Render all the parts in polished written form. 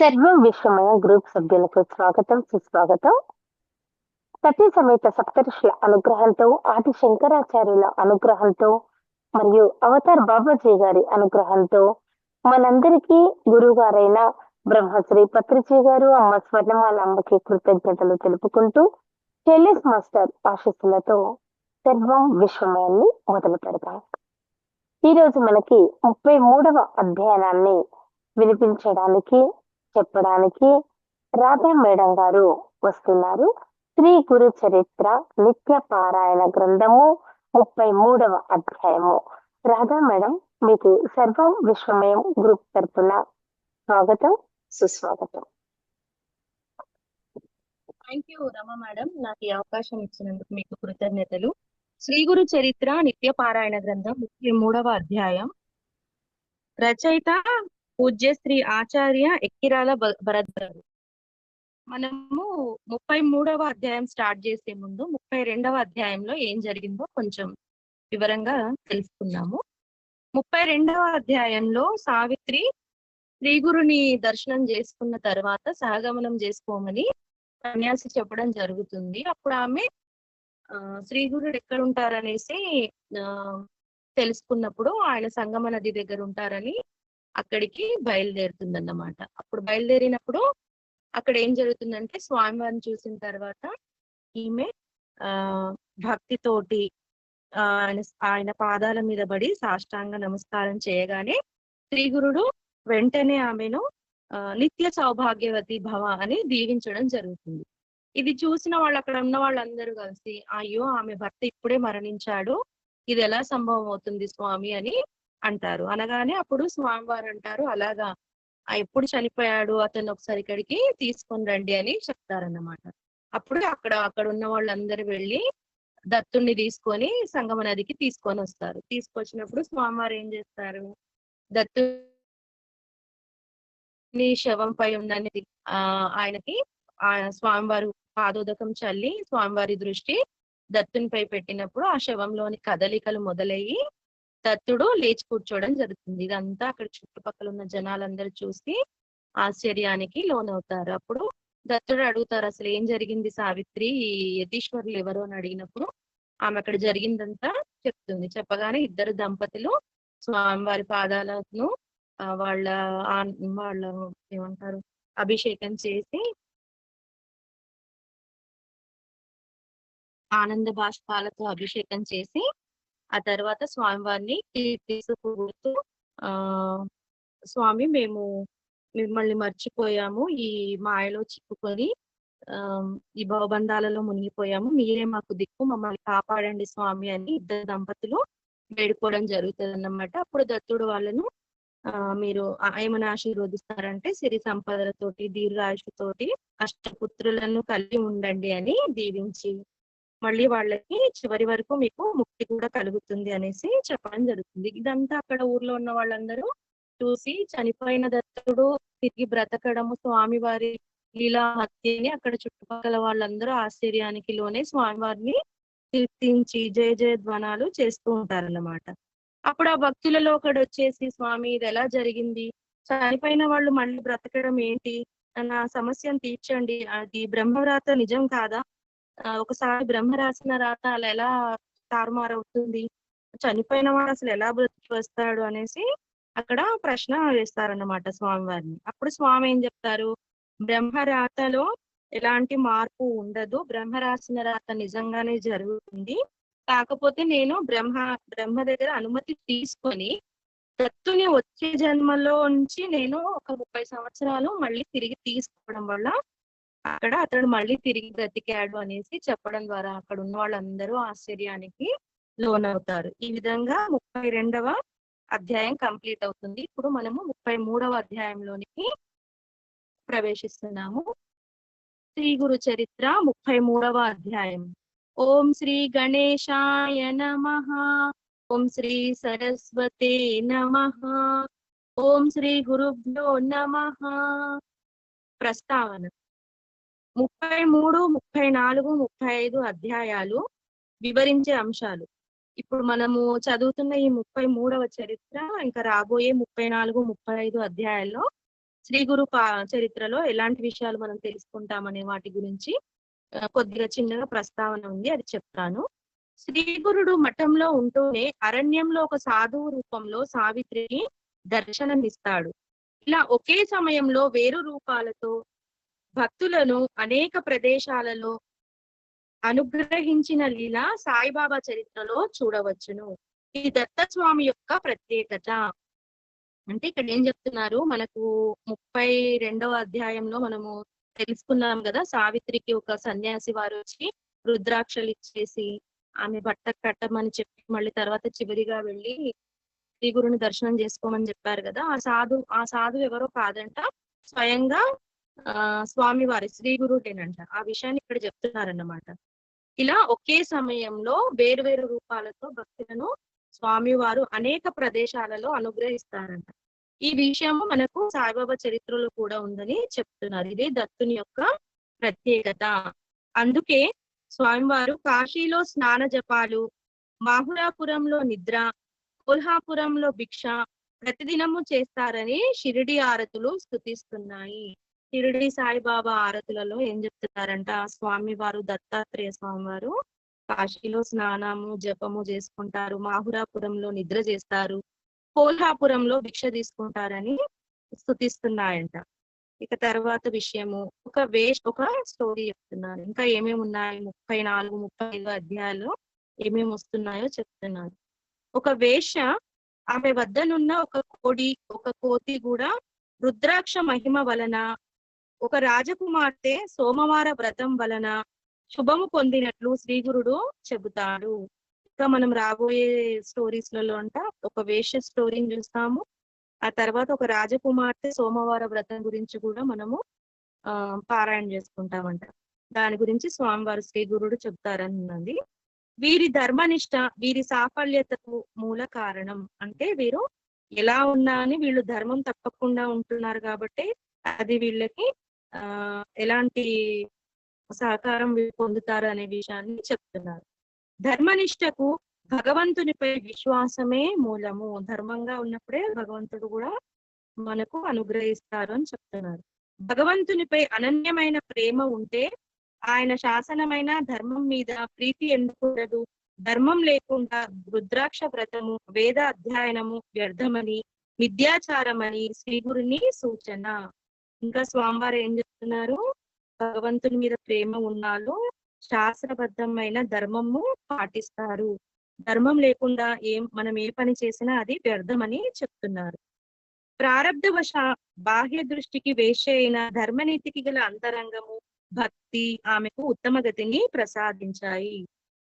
సర్వం విశ్వమయ గ్రూప్ సభ్యులకు స్వాగతం సుస్వాగతం. సతీ సమేత సప్తఋషుల అనుగ్రహంతో, ఆది శంకరాచార్యుల అనుగ్రహంతో మరియు అవతార్ బాబాజీ గారి అనుగ్రహంతో మనందరికీ గురుగారైన బ్రహ్మశ్రీ పత్రిజీ గారు అమ్మ స్వర్ణమాల అమ్మకి కృతజ్ఞతలు తెలుపుకుంటూ టెల్లిస్ మాస్టర్ ఆశీస్సులతో సర్వం విశ్వమయాన్ని మొదలు పెడతాం. ఈ రోజు మనకి 33వ అధ్యయనాన్ని వినిపించడానికి చెప్పడానికి రాధా మేడం గారు వస్తున్నారు. శ్రీ గురు చరిత్ర నిత్య పారాయణ గ్రంథము 33వ అధ్యాయము. రాధా మేడం, మీకు సర్వం విశ్వమయం గ్రూప్ తరపున స్వాగతం సుస్వాగతం. థ్యాంక్ యూ రమ మేడం, నాకు ఈ అవకాశం ఇచ్చినందుకు మీకు కృతజ్ఞతలు. శ్రీ గురు చరిత్ర నిత్య పారాయణ గ్రంథం 33వ అధ్యాయం. రచయిత పూజ్య శ్రీ ఆచార్య ఎక్కిరాల భరత్ గారు. మనము 33వ అధ్యాయం స్టార్ట్ చేసే ముందు 32వ అధ్యాయంలో ఏం జరిగిందో కొంచెం వివరంగా తెలుసుకుందాము. 32వ అధ్యాయంలో సావిత్రి శ్రీ గురుని దర్శనం చేసుకున్న తర్వాత సహగమనం చేసుకోమని సన్యాసి చెప్పడం జరుగుతుంది. అప్పుడు ఆమె శ్రీ గురుడు ఎక్కడ ఉంటారనేసి తెలుసుకున్నప్పుడు ఆయన సంగమ నది దగ్గర ఉంటారని అక్కడికి బయలుదేరుతుంది అన్నమాట. అప్పుడు బయలుదేరినప్పుడు అక్కడ ఏం జరుగుతుందంటే, స్వామివారిని చూసిన తర్వాత ఈమె భక్తితోటి ఆయన పాదాల మీద పడి సాష్టాంగ నమస్కారం చేయగానే శ్రీ గురుడు వెంటనే ఆమెను నిత్య సౌభాగ్యవతి భవ అని దీవించడం జరుగుతుంది. ఇది చూసిన వాళ్ళు, అక్కడ ఉన్న వాళ్ళందరూ కలిసి, అయ్యో ఆమె భర్త ఇప్పుడే మరణించాడు, ఇది ఎలా సంభవం అవుతుంది స్వామి అని అంటారు. అనగానే అప్పుడు స్వామివారు అంటారు, అలాగా ఎప్పుడు చనిపోయాడు, అతను ఒకసారి ఇక్కడికి తీసుకొని రండి అని చెప్తారన్నమాట. అప్పుడు అక్కడ ఉన్న వాళ్ళందరూ వెళ్ళి దత్తుణ్ణి తీసుకొని సంగమ నదికి తీసుకొని వస్తారు. తీసుకొచ్చినప్పుడు స్వామివారు ఏం చేస్తారు, దత్తు శవంపై ఉన్నది ఆయనకి స్వామివారు పాదోదకం చల్లి స్వామివారి దృష్టి దత్తునిపై పెట్టినప్పుడు ఆ శవంలోని కదలికలు మొదలయ్యి దత్తుడు లేచి కూర్చోవడం జరుగుతుంది. ఇదంతా అక్కడ చుట్టుపక్కల ఉన్న జనాలందరూ చూసి ఆశ్చర్యానికి లోనవుతారు. అప్పుడు దత్తుడు అడుగుతారు, అసలు ఏం జరిగింది సావిత్రి, ఈ యతీశ్వరులు ఎవరు అని అడిగినప్పుడు ఆమె అక్కడ జరిగిందంతా చెప్తుంది. చెప్పగానే ఇద్దరు దంపతులు స్వామివారి పాదాలను వాళ్ళ ఏమంటారు అభిషేకం చేసి ఆనంద బాష్పాలతో అభిషేకం చేసి ఆ తర్వాత స్వామివారిని తీసుకుంటూ స్వామి మేము మిమ్మల్ని మర్చిపోయాము, ఈ మాయలో చిక్కుకొని ఈ భవబంధాలలో మునిగిపోయాము, మీరే మాకు దిక్కు, మమ్మల్ని కాపాడండి స్వామి అని ఇద్దరు దంపతులు వేడుకోవడం జరుగుతుంది అన్నమాట. అప్పుడు దత్తుడు వాళ్ళను మీరు ఏమని ఆశీర్వదిస్తారంటే, సిరి సంపదలతోటి దీర్ఘాయుషుతోటి అష్టపుత్రులను కలిగి ఉండండి అని దీవించి మళ్ళీ వాళ్ళకి చివరి వరకు మీకు ముక్తి కూడా కలుగుతుంది అనేసి చెప్పడం జరుగుతుంది. ఇదంతా అక్కడ ఊర్లో ఉన్న వాళ్ళందరూ చూసి చనిపోయిన దత్తుడు తిరిగి బ్రతకడము, స్వామివారి లీలా హత్యని అక్కడ చుట్టుపక్కల వాళ్ళందరూ ఆశ్చర్యానికి లోనే స్వామివారిని కీర్తించి జయ జయ ధ్వనాలు చేస్తూ ఉంటారన్నమాట. అప్పుడు ఆ భక్తులలో ఒకడు వచ్చేసి, స్వామి ఇది ఎలా జరిగింది, చనిపోయిన వాళ్ళు మళ్ళీ బ్రతకడం ఏంటి, నా సమస్యను తీర్చండి, అది బ్రహ్మవ్రాత నిజం కాదా, ఒకసారి బ్రహ్మ రాసిన రాత అలా ఎలా తారుమారవుతుంది, చనిపోయిన వాడు అసలు ఎలా బ్రతికి వస్తాడు అనేసి అక్కడ ప్రశ్న వేస్తారన్నమాట స్వామివారిని. అప్పుడు స్వామి ఏం చెప్తారు, బ్రహ్మరాతలో ఎలాంటి మార్పు ఉండదు, బ్రహ్మ రాసిన రాత నిజంగానే జరుగుతుంది, కాకపోతే నేను బ్రహ్మ దగ్గర అనుమతి తీసుకొని దత్తుని వచ్చే జన్మలో నుంచి నేను ఒక 30 సంవత్సరాలు మళ్ళీ తిరిగి తీసుకోవడం వల్ల అక్కడ అతడు మళ్ళీ తిరిగి బ్రతికాడు అనేసి చెప్పడం ద్వారా అక్కడ ఉన్న వాళ్ళందరూ ఆశ్చర్యానికి లోనవుతారు. ఈ విధంగా 32వ అధ్యాయం కంప్లీట్ అవుతుంది. ఇప్పుడు మనము 33వ అధ్యాయంలోనికి ప్రవేశిస్తున్నాము. శ్రీ గురు చరిత్ర 33వ అధ్యాయం. ఓం శ్రీ గణేశాయ నమః, ఓం శ్రీ సరస్వతే నమః, ఓం శ్రీ గురుభ్యో నమః. ప్రస్తావన. 33, 34, 35 అధ్యాయాలు వివరించే అంశాలు. ఇప్పుడు మనము చదువుతున్న ఈ 33వ చరిత్ర ఇంకా రాబోయే 34, 35 అధ్యాయాల్లో శ్రీ గురు చరిత్రలో ఎలాంటి విషయాలు మనం తెలుసుకుంటామనే వాటి గురించి కొద్దిగా చిన్నగా ప్రస్తావన ఉంది, అది చెప్తాను. శ్రీ గురుడు మఠంలో ఉంటూనే అరణ్యంలో ఒక సాధువు రూపంలో సావిత్రికి దర్శనమిస్తాడు. ఇలా ఒకే సమయంలో వేరు రూపాలతో భక్తులను అనేక ప్రదేశాలలో అనుగ్రహించిన లీల సాయిబాబా చరిత్రలో చూడవచ్చును. ఇది దత్తస్వామి యొక్క ప్రత్యేకత. అంటే ఇక్కడ ఏం చెప్తున్నారు, మనకు 32వ అధ్యాయంలో మనము తెలుసుకున్నాం కదా, సావిత్రికి ఒక సన్యాసి వారు వచ్చి రుద్రాక్షలు ఇచ్చేసి ఆమె బట్ట కట్టమని చెప్పి మళ్ళీ తర్వాత చివరిగా వెళ్ళి శ్రీ గురుని దర్శనం చేసుకోమని చెప్పారు కదా. ఆ సాధు ఎవరో కాదంట, స్వయంగా స్వామివారి శ్రీ గురుడేనంట. ఆ విషయాన్ని ఇక్కడ చెప్తున్నారన్నమాట. ఇలా ఒకే సమయంలో వేరు వేరు రూపాలతో భక్తులను స్వామివారు అనేక ప్రదేశాలలో అనుగ్రహిస్తారంట. ఈ విషయము మనకు సాయిబాబా చరిత్రలో కూడా ఉందని చెప్తున్నారు. ఇది దత్తుని యొక్క ప్రత్యేకత. అందుకే స్వామివారు కాశీలో స్నాన జపాలు, మాహురాపురంలో నిద్ర, కొల్హాపురంలో భిక్ష ప్రతిదినము చేస్తారని షిరిడి ఆరతులు స్తుతిస్తున్నాయి. షిరిడి సాయిబాబా ఆరతులలో ఏం చెప్తున్నారంట, స్వామివారు దత్తాత్రేయ స్వామివారు కాశీలో స్నానము జపము చేసుకుంటారు, మాహురాపురంలో నిద్ర చేస్తారు, కోల్హాపురంలో భిక్ష తీసుకుంటారని స్తుతిస్తున్నాయంట. ఇక తర్వాత విషయము ఒక స్టోరీ చెప్తున్నారు. ఇంకా ఏమేమి ఉన్నాయి, 34, 35 అధ్యాయాలు ఏమేమి వస్తున్నాయో చెప్తున్నారు. ఒక వేశ్య ఆమె వద్దనున్న ఒక కోతి కూడా రుద్రాక్ష మహిమ వలన, ఒక రాజకుమార్తె సోమవార వ్రతం వలన శుభము పొందినట్లు శ్రీగురుడు చెబుతాడు. ఇంకా మనం రాబోయే స్టోరీస్లలో అంట ఒక వేశ్య స్టోరీని చూస్తాము. ఆ తర్వాత ఒక రాజకుమార్తె సోమవార వ్రతం గురించి కూడా మనము పారాయణ చేసుకుంటామంట. దాని గురించి స్వామివారు శ్రీ గురుడు చెప్తారన్నది. వీరి ధర్మనిష్ట వీరి సాఫల్యతకు మూల కారణం. అంటే వీరు ఎలా ఉన్నా అని వీళ్ళు ధర్మం తప్పకుండా ఉంటున్నారు కాబట్టి అది వీళ్ళకి ఎలాంటి సహకారం పొందుతారు అనే విషయాన్ని చెప్తున్నారు. ధర్మనిష్టకు భగవంతునిపై విశ్వాసమే మూలము. ధర్మంగా ఉన్నప్పుడే భగవంతుడు కూడా మనకు అనుగ్రహిస్తారు అని చెప్తున్నారు. భగవంతునిపై అనన్యమైన ప్రేమ ఉంటే ఆయన శాసనమైన ధర్మం మీద ప్రీతి ఎందుకూడదు. ధర్మం లేకుండా రుద్రాక్ష వ్రతము, వేద అధ్యయనము వ్యర్థమని, మిథ్యాచారమని శ్రీగురుని సూచన. ఇంకా స్వామివారు ఏం చెప్తున్నారు, భగవంతుని మీద ప్రేమ ఉన్నాలో శాస్త్రబద్ధమైన ధర్మము పాటిస్తారు. ధర్మం లేకుండా మనం ఏ పని చేసినా అది వ్యర్థమని చెప్తున్నారు. ప్రారబ్ధవశ బాహ్య దృష్టికి వేశ్య అయిన ధర్మనీతికి గల అంతరంగము భక్తి ఆమెకు ఉత్తమ గతిని ప్రసాదించాయి.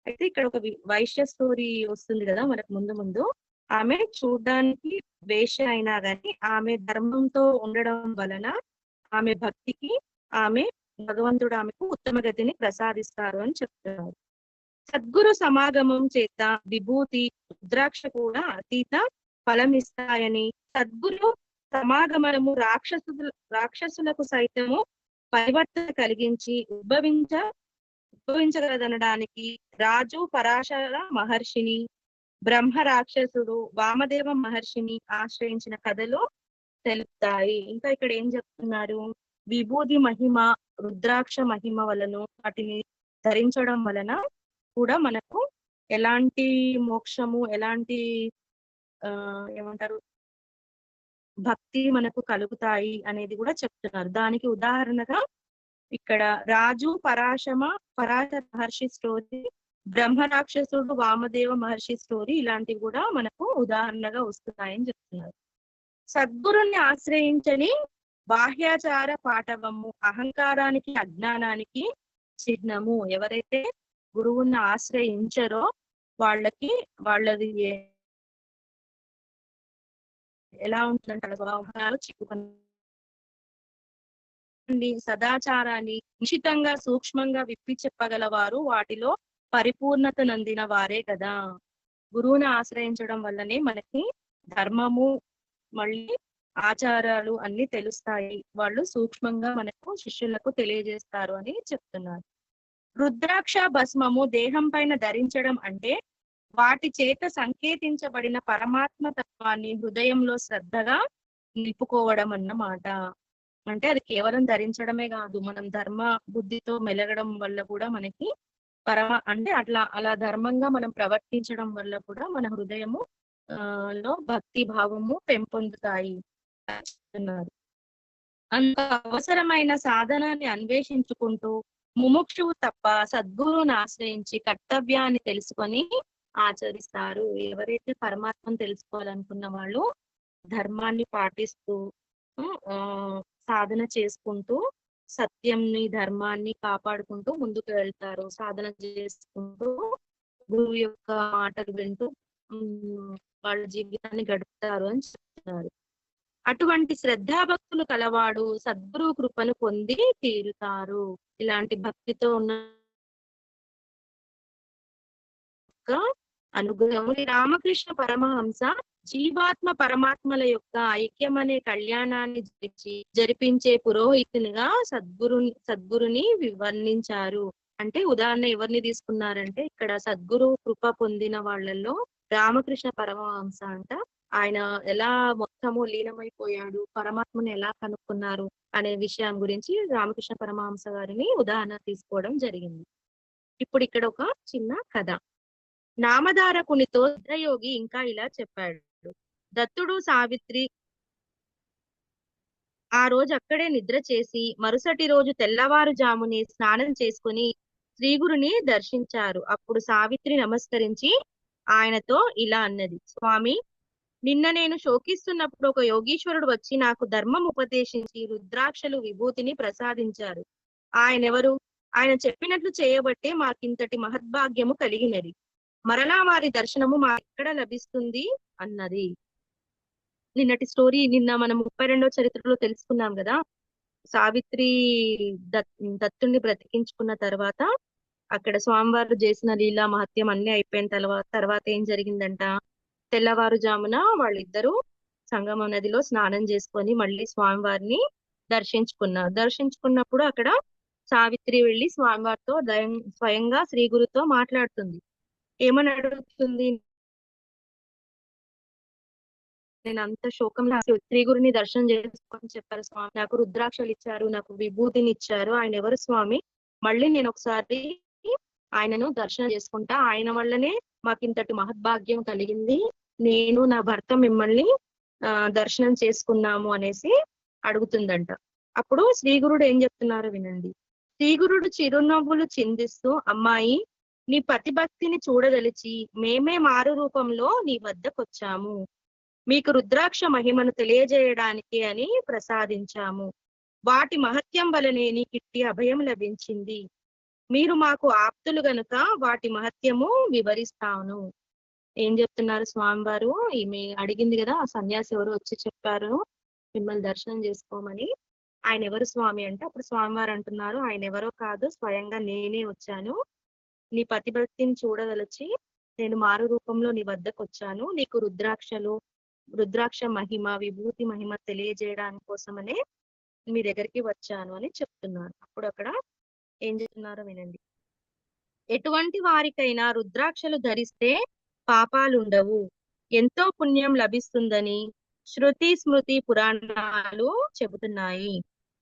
అయితే ఇక్కడ ఒక వైశ్య స్టోరీ వస్తుంది కదా మనకు ముందు. ఆమె చూడ్డానికి వేశ్య అయినా గాని ఆమె ధర్మంతో ఉండడం వలన ఆమె భక్తికి భగవంతుడు ఆమెకు ఉత్తమ గతిని ప్రసాదిస్తారు అని చెప్తున్నారు. సద్గురు సమాగమం చేత విభూతి రుద్రాక్ష కూడా అతీత ఫలమిస్తాయని, సద్గురు సమాగమనము రాక్షసులకు సైతము పరివర్తన కలిగించి ఉద్భవించగలదనడానికి రాజు పరాశర మహర్షిని, బ్రహ్మ రాక్షసుడు వామదేవ మహర్షిని ఆశ్రయించిన కథలు తెలుపుతాయి. ఇంకా ఇక్కడ ఏం చెప్తున్నారు, విభూది మహిమ రుద్రాక్ష మహిమ వలన వాటిని ధరించడం వలన కూడా మనకు ఎలాంటి మోక్షము, ఎలాంటి ఏమంటారు భక్తి మనకు కలుగుతాయి అనేది కూడా చెప్తున్నారు. దానికి ఉదాహరణగా ఇక్కడ రాజు పరాశర మహర్షి స్టోరీ, బ్రహ్మ రాక్షసుడు వామదేవ మహర్షి స్టోరీ ఇలాంటివి కూడా మనకు ఉదాహరణగా వస్తున్నాయని చెప్తున్నారు. సద్గురుని ఆశ్రయించని బాహ్యాచార పాఠవము అహంకారానికి అజ్ఞానానికి చిహ్నము. ఎవరైతే గురువుని ఆశ్రయించరో వాళ్ళది ఎలా ఉంటుందంటే స్వభావాలు చిక్కుకుని సదాచారాన్ని నిశితంగా సూక్ష్మంగా విప్పి చెప్పగలవారు వాటిలో పరిపూర్ణత నందిన వారే కదా. గురువుని ఆశ్రయించడం వల్లనే మనకి ధర్మము మళ్ళీ ఆచారాలు అన్ని తెలుస్తాయి. వాళ్ళు సూక్ష్మంగా మనకు శిష్యులకు తెలియజేస్తారు అని చెప్తున్నారు. రుద్రాక్ష భస్మము దేహం పైన ధరించడం అంటే వాటి చేత సంకేతించబడిన పరమాత్మ తత్వాన్ని హృదయంలో శ్రద్ధగా నిలుపుకోవడం అన్నమాట. అంటే అది కేవలం ధరించడమే కాదు, మనం ధర్మ బుద్ధితో మెలగడం వల్ల కూడా మనకి అంటే అలా ధర్మంగా మనం ప్రవర్తించడం వల్ల కూడా మన హృదయము లో భక్తి భావము పెంపొందుతాయి అని చెప్తున్నారు. అంత అవసరమైన సాధనాన్ని అన్వేషించుకుంటూ ముముక్షువు తప్ప సద్గురువుని ఆశ్రయించి కర్తవ్యాన్ని తెలుసుకొని ఆచరిస్తారు. ఎవరైతే పరమాత్మను తెలుసుకోవాలనుకున్న వాళ్ళు ధర్మాన్ని పాటిస్తూ ఆ సాధన చేసుకుంటూ సత్యంని ధర్మాన్ని కాపాడుకుంటూ ముందుకు వెళ్తారు. సాధన చేసుకుంటూ గురువు యొక్క మాటలు వింటూ వాళ్ళ జీవితాన్ని గడుపుతారు అని చెప్తున్నారు. అటువంటి శ్రద్ధాభక్తులు కలవాడు సద్గురు కృపను పొంది తీరుతారు. ఇలాంటి భక్తితో ఉన్న అనుగ్రహం రామకృష్ణ పరమహంస జీవాత్మ పరమాత్మల యొక్క ఐక్యమనే కళ్యాణాన్ని జరిపించే పురోహితునిగా సద్గురుని వర్ణించారు. అంటే ఉదాహరణ ఎవరిని తీసుకున్నారంటే ఇక్కడ సద్గురు కృప పొందిన వాళ్ళల్లో రామకృష్ణ పరమహంస అంట. ఆయన ఎలా మొత్తము లీనమైపోయాడు, పరమాత్మను ఎలా కనుక్కున్నారు అనే విషయం గురించి రామకృష్ణ పరమహంస గారిని ఉదాహరణ తీసుకోవడం జరిగింది. ఇప్పుడు ఇక్కడ ఒక చిన్న కథ. నామధారకునితో సిద్ధయోగి ఇంకా ఇలా చెప్పాడు. దత్తుడు సావిత్రి ఆ రోజు అక్కడే నిద్ర చేసి మరుసటి రోజు తెల్లవారుజాముని స్నానం చేసుకుని శ్రీగురుని దర్శించారు. అప్పుడు సావిత్రి నమస్కరించి ఆయనతో ఇలా అన్నది, స్వామి, నిన్న నేను శోకిస్తున్నప్పుడు ఒక యోగీశ్వరుడు వచ్చి నాకు ధర్మం ఉపదేశించి రుద్రాక్షలు విభూతిని ప్రసాదించారు. ఆయనెవరు? ఆయన చెప్పినట్లు చేయబట్టే మాకింతటి మహద్భాగ్యము కలిగినది. మరలా వారి దర్శనము మా ఎక్కడ లభిస్తుంది అన్నది. నిన్నటి స్టోరీ నిన్న మనం 32వ చరిత్రలో తెలుసుకున్నాం కదా. సావిత్రి దత్తుణ్ణి బ్రతికించుకున్న తర్వాత అక్కడ స్వామివారు చేసిన లీలా మహత్యం అన్ని అయిపోయిన తర్వాత ఏం జరిగిందంట, తెల్లవారుజామున వాళ్ళిద్దరూ సంగమ నదిలో స్నానం చేసుకొని మళ్ళీ స్వామివారిని దర్శించుకున్నప్పుడు అక్కడ సావిత్రి వెళ్లి స్వామివారితో స్వయంగా శ్రీ గురుతో మాట్లాడుతుంది. ఏమని అడుగుతుంది? నేను అంత శోకంలో శ్రీ గురుని దర్శనం చేసుకొని చెప్పారు స్వామి, నాకు రుద్రాక్షలు ఇచ్చారు, నాకు విభూతిని ఇచ్చారు, ఆయన ఎవరు స్వామి? మళ్ళీ నేను ఒకసారి ఆయనను దర్శనం చేసుకుంటా, ఆయన వల్లనే మాకు ఇంతటి మహద్భాగ్యం కలిగింది, నేను నా భర్త మిమ్మల్ని దర్శనం చేసుకున్నాము అనేసి అడుగుతుందంట. అప్పుడు శ్రీగురుడు ఏం చెప్తున్నారో వినండి. శ్రీగురుడు చిరునవ్వులు చిందిస్తూ, అమ్మాయి, నీ పతిభక్తిని చూడదలిచి మేమే మారు రూపంలో నీ వద్దకొచ్చాము. మీకు రుద్రాక్ష మహిమను తెలియజేయడానికి అని ప్రసాదించాము. వాటి మహత్యం వలనే నీకిట్టి అభయం లభించింది. మీరు మాకు ఆప్తులు గనుక వాటి మహత్యము వివరిస్తాను. ఏం చెప్తున్నారు స్వామివారు? ఈమె అడిగింది కదా, ఆ సన్యాసి ఎవరు వచ్చి చెప్పారు మిమ్మల్ని దర్శనం చేసుకోమని. ఆయన ఎవరు స్వామి అంటే అప్పుడు స్వామివారు అంటున్నారు, ఆయన ఎవరో కాదు, స్వయంగా నేనే వచ్చాను. నీ పతిభక్తిని చూడదలచి నేను మారు రూపంలో నీ వద్దకు వచ్చాను. నీకు రుద్రాక్ష మహిమ, విభూతి మహిమ తెలియజేయడానికి కోసమనే మీ దగ్గరికి వచ్చాను అని చెప్తున్నారు. అప్పుడు అక్కడ ఏం చెప్తున్నారో వినండి. ఎటువంటి వారికైనా రుద్రాక్షలు ధరిస్తే పాపాలుండవు, ఎంతో పుణ్యం లభిస్తుందని శృతి స్మృతి పురాణాలు చెబుతున్నాయి.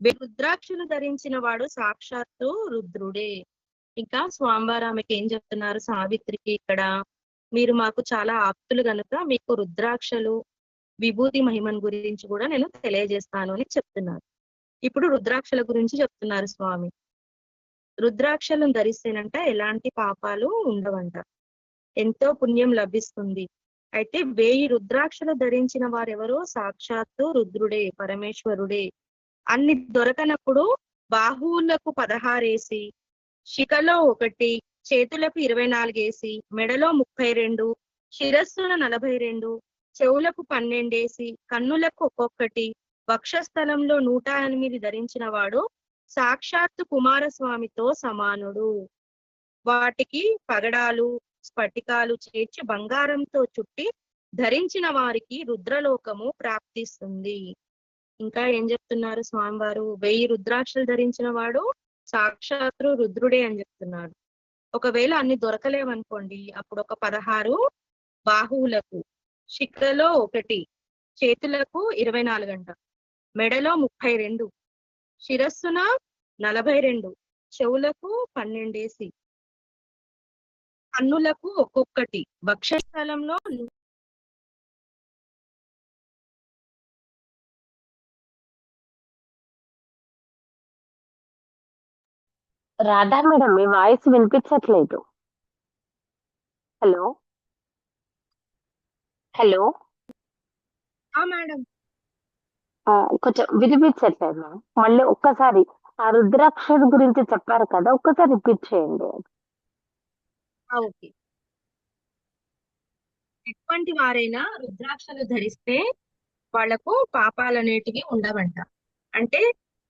రుద్రాక్షలు ధరించిన వాడు సాక్షాత్తు రుద్రుడే. ఇంకా స్వామివారు ఆమెకి ఏం చెప్తున్నారు సావిత్రికి, ఇక్కడ మీరు మాకు చాలా ఆప్తులు గనుక మీకు రుద్రాక్షలు విభూతి మహిమన్ గురించి కూడా నేను తెలియజేస్తాను అని చెప్తున్నారు. ఇప్పుడు రుద్రాక్షల గురించి చెప్తున్నారు స్వామి. రుద్రాక్షలను ధరిస్తేనంట ఎలాంటి పాపాలు ఉండవంట, ఎంతో పుణ్యం లభిస్తుంది. అయితే 1000 రుద్రాక్షలు ధరించిన వారెవరో సాక్షాత్తు రుద్రుడే, పరమేశ్వరుడే. అన్ని దొరకనప్పుడు బాహువులకు 16 వేసి, శిఖలో 1, చేతులకు 24 వేసి, మెడలో 32, శిరస్సున 42, చెవులకు 12 వేసి, కన్నులకు ఒక్కొక్కటి, వక్షస్థలంలో 108 ధరించిన వాడు సాక్షాత్తు కుమారస్వామితో సమానుడు. వాటికి పగడాలు స్ఫటికాలు చేర్చి బంగారంతో చుట్టి ధరించిన వారికి రుద్రలోకము ప్రాప్తిస్తుంది. ఇంకా ఏం చెప్తున్నారు స్వామివారు? 1000 రుద్రాక్షలు ధరించిన వాడు సాక్షాత్తు రుద్రుడే అని చెప్తున్నాడు. ఒకవేళ అన్ని దొరకలేవనుకోండి, అప్పుడు ఒక 16 బాహువులకు, శిఖలో 1, చేతులకు 24 గంట, మెడలో 32, శిరస్సున 42, చెవులకు 12, కన్నులకు ఒక్కొక్కటి, వక్షస్థలంలో రాధా మేడం, మీ వాయిస్ వినిపించట్లేదు. Hello hello. మేడం. కొంచెం వినిపించట్లేదు మేడం. మళ్ళీ ఒక్కసారి ఆ రుద్రాక్షల గురించి చెప్పారు కదా, ఒక్కసారి రిపీట్ చేయండి. ఓకే. ఎటువంటి వారైనా రుద్రాక్షలు ధరిస్తే వాళ్లకు పాపాలు అనేటివి ఉండవంట. అంటే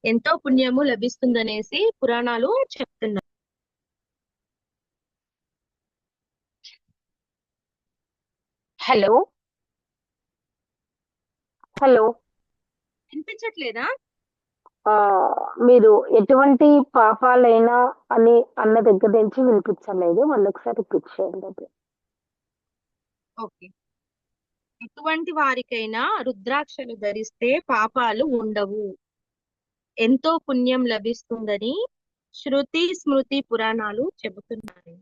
ఎంతో పుణ్యము లభిస్తుందనేసి పురాణాలు చెప్తున్నారు. Hello hello. వినిపించట్లేదా? మీరు ఎటువంటి పాపాలైనా అని అన్న దగ్గర నుంచి వినిపించలేదు, మళ్ళీ ఒకసారి రిపీట్ చేయండి అది. ఓకే. ఎటువంటి వారికైనా రుద్రాక్షలు ధరిస్తే పాపాలు ఉండవు, ఎంతో పుణ్యం లభిస్తుందని శృతి స్మృతి పురాణాలు చెబుతున్నాయి.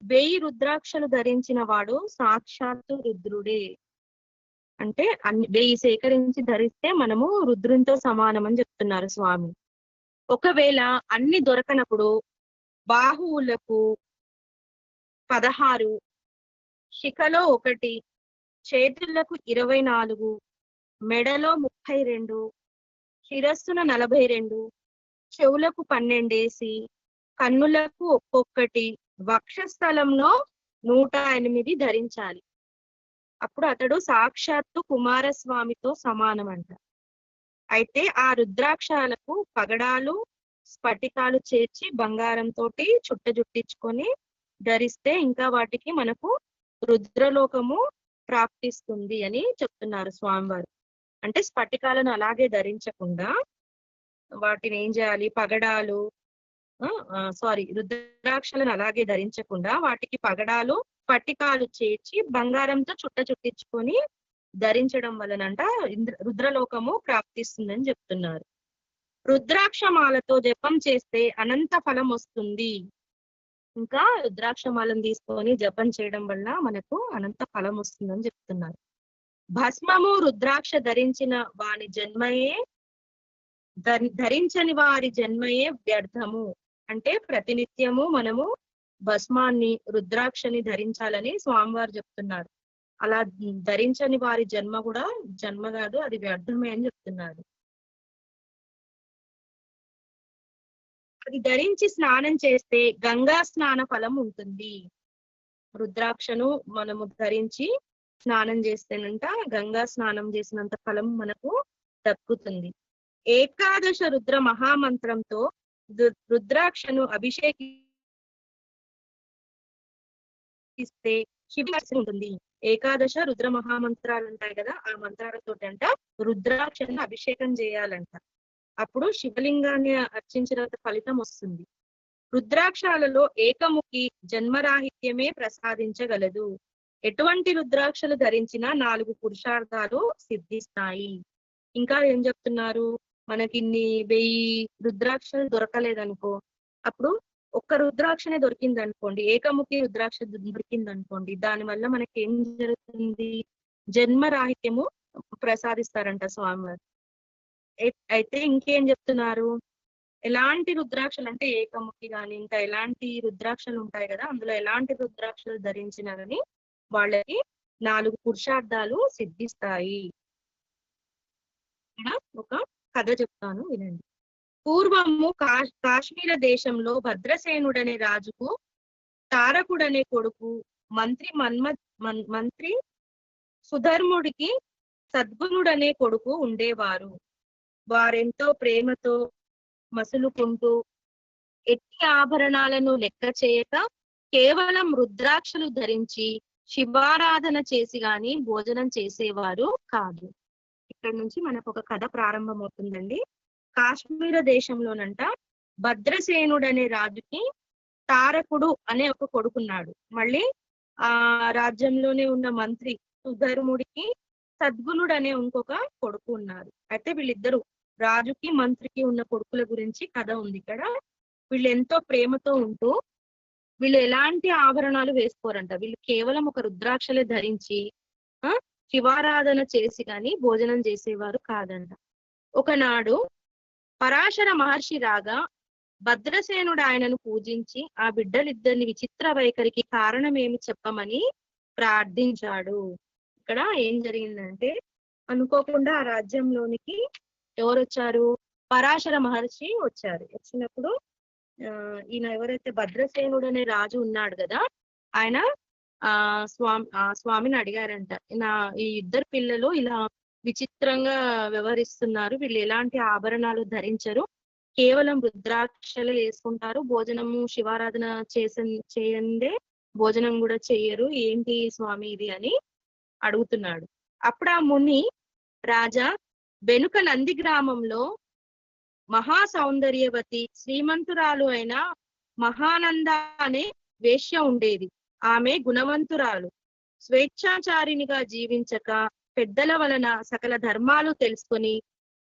1000 రుద్రాక్షలు ధరించిన వాడు సాక్షాత్తు రుద్రుడే. అంటే 1000 సేకరించి ధరిస్తే మనము రుద్రునితో సమానం అని చెప్తున్నారు స్వామి. ఒకవేళ అన్ని దొరకనప్పుడు బాహువులకు 16, శిఖలో 1, చేతులకు 24, మెడలో 32, శిరస్సున 42, చెవులకు 12, కన్నులకు ఒక్కొక్కటి, వక్షస్థలంలో 108 ధరించాలి. అప్పుడు అతడు సాక్షాత్తు కుమారస్వామితో సమానం అంట. అయితే ఆ రుద్రాక్షాలకు పగడాలు, స్ఫటికాలు చేర్చి బంగారంతో చుట్టజుట్టించుకొని ధరిస్తే ఇంకా వాటికి మనకు రుద్రలోకము ప్రాప్తిస్తుంది అని చెప్తున్నారు స్వామివారు. అంటే స్ఫటికాలను అలాగే ధరించకుండా వాటిని ఏం చేయాలి, పగడాలు రుద్రాక్షలను అలాగే ధరించకుండా వాటికి పగడాలు, స్ఫటికాలు చేర్చి బంగారంతో చుట్టించుకొని ధరించడం వలనంట రుద్రలోకము ప్రాప్తిస్తుందని చెప్తున్నారు. రుద్రాక్షమాలతో జపం చేస్తే అనంత ఫలం వస్తుంది. ఇంకా రుద్రాక్షమాలను తీసుకొని జపం చేయడం వల్ల మనకు అనంత ఫలం వస్తుందని చెప్తున్నారు. భస్మము రుద్రాక్ష ధరించిన వారి జన్మయే ధరించని వారి జన్మయే వ్యర్థము. అంటే ప్రతినిత్యము మనము భస్మాన్ని, రుద్రాక్షని ధరించాలని స్వామివారు చెప్తున్నారు. అలా ధరించని వారి జన్మ కూడా జన్మ కాదు, అది వ్యర్థమే అని చెప్తున్నారు. అది ధరించి స్నానం చేస్తే గంగా స్నాన ఫలం ఉంటుంది. రుద్రాక్షను మనము ధరించి స్నానం చేస్తేనంట గంగా స్నానం చేసినంత ఫలం మనకు దక్కుతుంది. ఏకాదశ రుద్ర మహామంత్రంతో రుద్రాక్షను అభిషేకిస్తే శివదర్శనం ఉంటుంది. ఏకాదశ రుద్ర మహామంత్రాలు ఉంటాయి కదా, ఆ మంత్రాలతో అంట రుద్రాక్షను అభిషేకం చేయాలంట. అప్పుడు శివలింగాన్ని అర్చించినంత ఫలితం వస్తుంది. రుద్రాక్షాలలో ఏకముఖి జన్మరాహిత్యమే ప్రసాదించగలదు. ఎటువంటి రుద్రాక్షలు ధరించినా 4 పురుషార్థాలు సిద్ధిస్తాయి. ఇంకా ఏం చెప్తున్నారు, మనకి ఇన్ని 1000 రుద్రాక్షలు దొరకలేదనుకో, అప్పుడు ఒక్క రుద్రాక్షనే దొరికింది అనుకోండి, ఏకముఖి రుద్రాక్ష దొరికింది అనుకోండి, దాని వల్ల మనకి ఏం జరుగుతుంది, జన్మరాహిత్యము ప్రసాదిస్తారంట స్వామివారు. అయితే ఇంకేం చెప్తున్నారు, ఎలాంటి రుద్రాక్షలు అంటే ఏకముఖి గాని ఇంకా ఎలాంటి రుద్రాక్షలు ఉంటాయి కదా, అందులో ఎలాంటి రుద్రాక్షలు ధరించినా గాని వాళ్ళకి 4 పురుషార్థాలు సిద్ధిస్తాయి. ఇక్కడ ఒక కథ చెప్తాను వినండి. పూర్వము కాశ్మీర దేశంలో భద్రసేనుడనే రాజుకు తారకుడనే కొడుకు, మంత్రి సుధర్ముడికి సద్గుణుడనే కొడుకు ఉండేవారు. వారెంతో ప్రేమతో మసులుకుంటూ ఎట్టి ఆభరణాలను లెక్క చేయక కేవలం రుద్రాక్షలు ధరించి శివారాధన చేసి గాని భోజనం చేసేవారు కాదు. ఇక్కడ నుంచి మనకు ఒక కథ ప్రారంభమవుతుందండి. కాశ్మీర దేశంలోనంట భద్రసేనుడనే రాజుకి తారకుడు అనే ఒక కొడుకున్నాడు. మళ్ళీ ఆ రాజ్యంలోనే ఉన్న మంత్రి సుధర్ముడికి సద్గుణుడు అనే ఇంకొక కొడుకు ఉన్నారు. అయితే వీళ్ళిద్దరు రాజుకి మంత్రికి ఉన్న కొడుకుల గురించి కథ ఉంది ఇక్కడ. వీళ్ళు ఎంతో ప్రేమతో ఉంటూ వీళ్ళు ఎలాంటి ఆభరణాలు వేసుకోరంట. వీళ్ళు కేవలం ఒక రుద్రాక్షలే ధరించి ఆ శివారాధన చేసి గాని భోజనం చేసేవారు కాదంట. ఒకనాడు పరాశర మహర్షి రాగా భద్రసేనుడు ఆయనను పూజించి ఆ బిడ్డలిద్దరిని విచిత్ర వైఖరికి కారణమేమి చెప్పమని ప్రార్థించాడు. ఇక్కడ ఏం జరిగిందంటే అనుకోకుండా ఆ రాజ్యంలోనికి ఎవరు వచ్చారు? పరాశర మహర్షి వచ్చారు. వచ్చినప్పుడు ఈయన ఎవరైతే భద్రసేనుడు అనే రాజు ఉన్నాడు కదా, ఆయన స్వామిని అడిగారంట, ఈ ఇద్దరు పిల్లలు ఇలా విచిత్రంగా వ్యవహరిస్తున్నారు, వీళ్ళు ఎలాంటి ఆభరణాలు ధరించరు, కేవలం రుద్రాక్షలు వేసుకుంటారు, భోజనము శివారాధన చేయందే భోజనం కూడా చెయ్యరు, ఏంటి స్వామి ఇది అని అడుగుతున్నాడు. అప్పుడు ఆ ముని, రాజా, వెనుక నంది గ్రామంలో మహా సౌందర్యవతి శ్రీమంతురాలు అయిన మహానంద అనే వేశ్య ఉండేది. ఆమె గుణవంతురాలు, స్వేచ్ఛాచారినిగా జీవించక పెద్దల వలన సకల ధర్మాలు తెలుసుకొని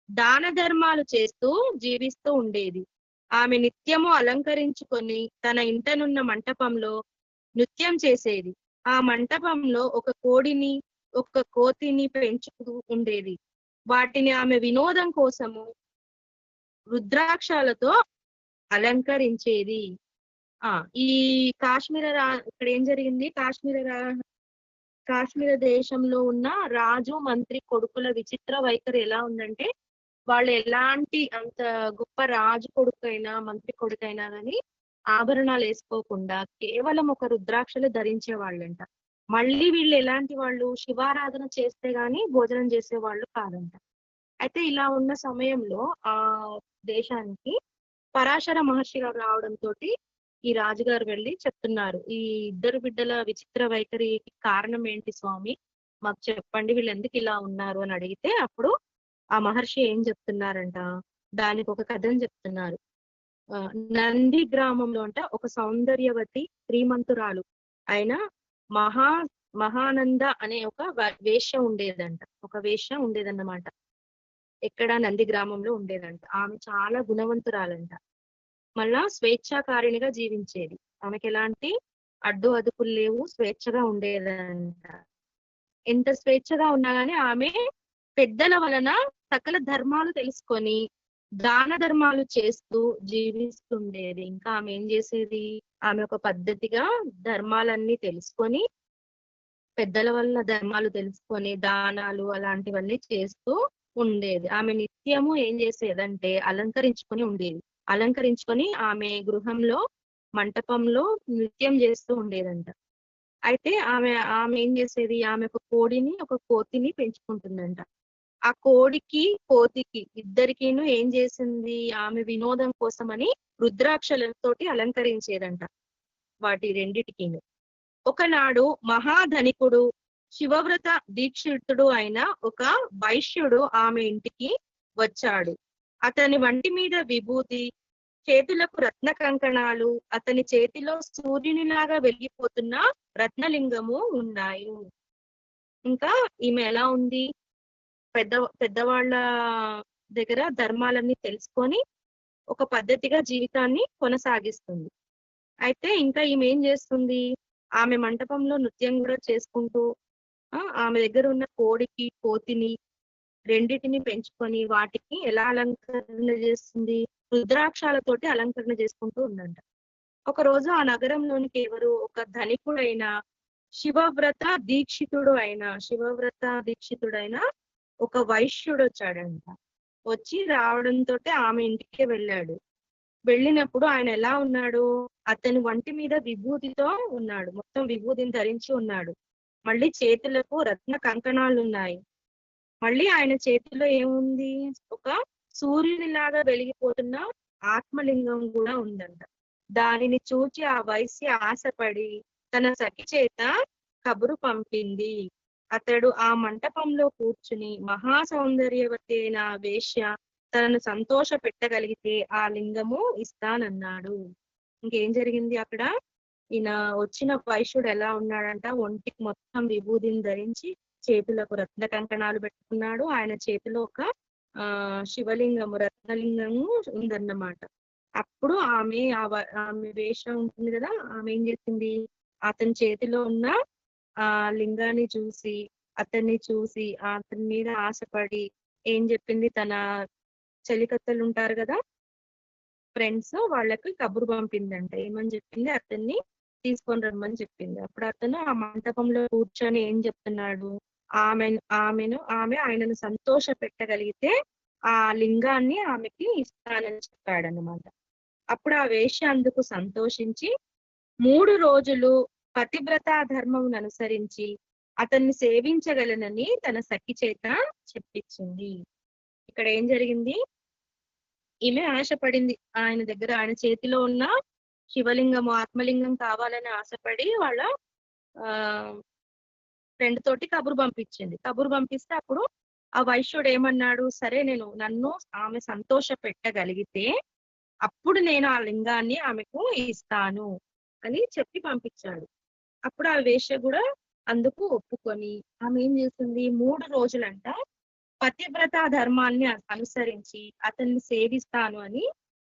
దాన ధర్మాలు చేస్తూ జీవిస్తూ ఉండేది. ఆమె నిత్యము అలంకరించుకొని తన ఇంటనున్న మంటపంలో నృత్యం చేసేది. ఆ మంటపంలో ఒక కోడిని ఒక కోతిని పెంచుతూ ఉండేది. వాటిని ఆమె వినోదం కోసము రుద్రాక్షలతో అలంకరించేది. ఈ కాశ్మీర ఇక్కడ ఏం జరిగింది, కాశ్మీర దేశంలో ఉన్న రాజు మంత్రి కొడుకుల విచిత్ర వైఖరి ఎలా ఉందంటే, వాళ్ళు ఎలాంటి అంత గొప్ప రాజు కొడుకైనా మంత్రి కొడుకైనా కానీ ఆభరణాలు వేసుకోకుండా కేవలం ఒక రుద్రాక్షలు ధరించే వాళ్ళంట. మళ్ళీ వీళ్ళు ఎలాంటి వాళ్ళు, శివారాధన చేస్తే గాని భోజనం చేసే వాళ్ళు కాదంట. అయితే ఇలా ఉన్న సమయంలో ఆ దేశానికి పరాశర మహర్షి గారు రావడంతో ఈ రాజుగారు వెళ్ళి చెప్తున్నారు, ఈ ఇద్దరు బిడ్డల విచిత్ర వైఖరికి కారణం ఏంటి స్వామి, మాకు చెప్పండి, వీళ్ళు ఎందుకు ఇలా ఉన్నారు అని అడిగితే అప్పుడు ఆ మహర్షి ఏం చెప్తున్నారంట, దానికి ఒక కథను చెప్తున్నారు. నంది గ్రామంలో అంట ఒక సౌందర్యవతి శ్రీమంతురాలు అయిన మహానంద అనే ఒక వేశ్య ఉండేదంట. ఒక వేశ్య ఉండేదన్నమాట. ఎక్కడ? నంది గ్రామంలో ఉండేదంట. ఆమె చాలా గుణవంతురాలంట. మళ్ళా స్వేచ్ఛాకారిణిగా జీవించేది. ఆమెకి ఎలాంటి అడ్డు అదుపులు లేవు, స్వేచ్ఛగా ఉండేదంట. ఎంత స్వేచ్ఛగా ఉన్నా గానీ ఆమె పెద్దల వలన సకల ధర్మాలు తెలుసుకొని దాన ధర్మాలు చేస్తూ జీవిస్తుండేది. ఇంకా ఆమె ఏం చేసేది, ఆమె ఒక పద్ధతిగా ధర్మాలన్నీ తెలుసుకొని పెద్దల వల్ల ధర్మాలు తెలుసుకొని దానాలు అలాంటివన్నీ చేస్తూ ఉండేది. ఆమె నిత్యము ఏం చేసేదంటే అలంకరించుకొని ఉండేది. అలంకరించుకొని ఆమె గృహంలో మంటపంలో నృత్యం చేస్తూ ఉండేదంట. అయితే ఆమె ఏం చేసేది, ఆమె ఒక కోడిని ఒక కోతిని పెంచుకుంటుందంట. ఆ కోడికి కోతికి ఇద్దరికిను ఏం చేసింది, ఆమె వినోదం కోసమని రుద్రాక్షలతోటి అలంకరించేదంట వాటి రెండిటికిను. ఒకనాడు మహాధనికుడు శివవ్రత దీక్షితుడు అయిన ఒక వైశ్యుడు ఆమె ఇంటికి వచ్చాడు. అతని వంటి మీద విభూతి, చేతులకు రత్న కంకణాలు, అతని చేతిలో సూర్యునిలాగా వెలిగిపోతున్న రత్నలింగము ఉన్నాయి. ఇంకా ఈమె ఎలా ఉంది, పెద్దవాళ్ళ దగ్గర ధర్మాలన్నీ తెలుసుకొని ఒక పద్ధతిగా జీవితాన్ని కొనసాగిస్తుంది. అయితే ఇంకా ఈమె ఏం చేస్తుంది, ఆమె మంటపంలో నృత్యం కూడా చేసుకుంటూ ఆమె దగ్గర ఉన్న కోడికి కోతిని రెండిటిని పెంచుకొని వాటికి ఎలా అలంకరణ చేస్తుంది, రుద్రాక్షాలతోటి అలంకరణ చేసుకుంటూ ఉందంట. ఒక రోజు ఆ నగరంలోనికి ఎవరు, ఒక ధనికుడైన శివవ్రత దీక్షితుడైన ఒక వైశ్యుడు వచ్చాడంట. వచ్చి రావడంతో ఆమె ఇంటికే వెళ్ళాడు. వెళ్ళినప్పుడు ఆయన ఎలా ఉన్నాడు, అతని వంటి మీద విభూతితో ఉన్నాడు, మొత్తం విభూతిని ధరించి ఉన్నాడు. మళ్ళీ చేతులకు రత్న కంకణాలు ఉన్నాయి. మళ్ళీ ఆయన చేతిలో ఏముంది, ఒక సూర్యునిలాగా వెలిగిపోతున్న ఆత్మలింగం కూడా ఉందంట. దానిని చూచి ఆ వైశ్య ఆశపడి తన సఖి చేత కబురు పంపింది. అతడు ఆ మంటపంలో కూర్చుని మహా సౌందర్యవతి అయిన వేశ్య తనను సంతోష పెట్టగలిగితే ఆ లింగము ఇస్తానన్నాడు. ఇంకేం జరిగింది అక్కడ, ఈయన వచ్చిన వైశ్యుడు ఎలా ఉన్నాడంట, ఒంటికి మొత్తం విభూతిని ధరించి చేతులకు రత్న కంకణాలు పెట్టుకున్నాడు. ఆయన చేతిలో ఒక శివలింగము, రత్నలింగము ఉందన్నమాట. అప్పుడు ఆమె వేషం ఉంటుంది కదా, ఆమె ఏం చేసింది, అతని చేతిలో ఉన్న ఆ లింగాన్ని చూసి, అతన్ని చూసి అతని మీద ఆశపడి ఏం చెప్పింది, తన చెలికత్తెలు ఉంటారు కదా, ఫ్రెండ్స్, వాళ్ళకి కబురు పంపిందంట. ఏమని చెప్పింది, అతన్ని తీసుకొని రమ్మని చెప్పింది. అప్పుడు అతను ఆ మంటపంలో కూర్చొని ఏం చెప్తున్నాడు, ఆమె ఆయనను సంతోష పెట్టగలిగితే ఆ లింగాన్ని ఆమెకి ఇస్తానని చెప్పాడనమాట. అప్పుడు ఆ వేశ్య అందుకు సంతోషించి 3 రోజులు పతివ్రతా ధర్మమును అనుసరించి అతన్ని సేవించగలనని తన సఖి చేత చెప్పించింది. ఇక్కడ ఏం జరిగింది, ఈమె ఆశపడింది ఆయన దగ్గర, ఆయన చేతిలో ఉన్న శివలింగము, ఆత్మలింగం కావాలని ఆశపడి వాళ్ళ ఆ ఫ్రెండ్ తోటి కబురు పంపించింది. కబురు పంపిస్తే అప్పుడు ఆ వైశ్యుడు ఏమన్నాడు, సరే నన్ను ఆమె సంతోష పెట్టగలిగితే అప్పుడు నేను ఆ లింగాన్ని ఆమెకు ఇస్తాను అని చెప్పి పంపించాడు. అప్పుడు ఆ వేశ్య కూడా అందుకు ఒప్పుకొని ఆమె ఏం చేసింది, 3 రోజులంట పతివ్రత ధర్మాన్ని అనుసరించి అతన్ని సేవిస్తాను అని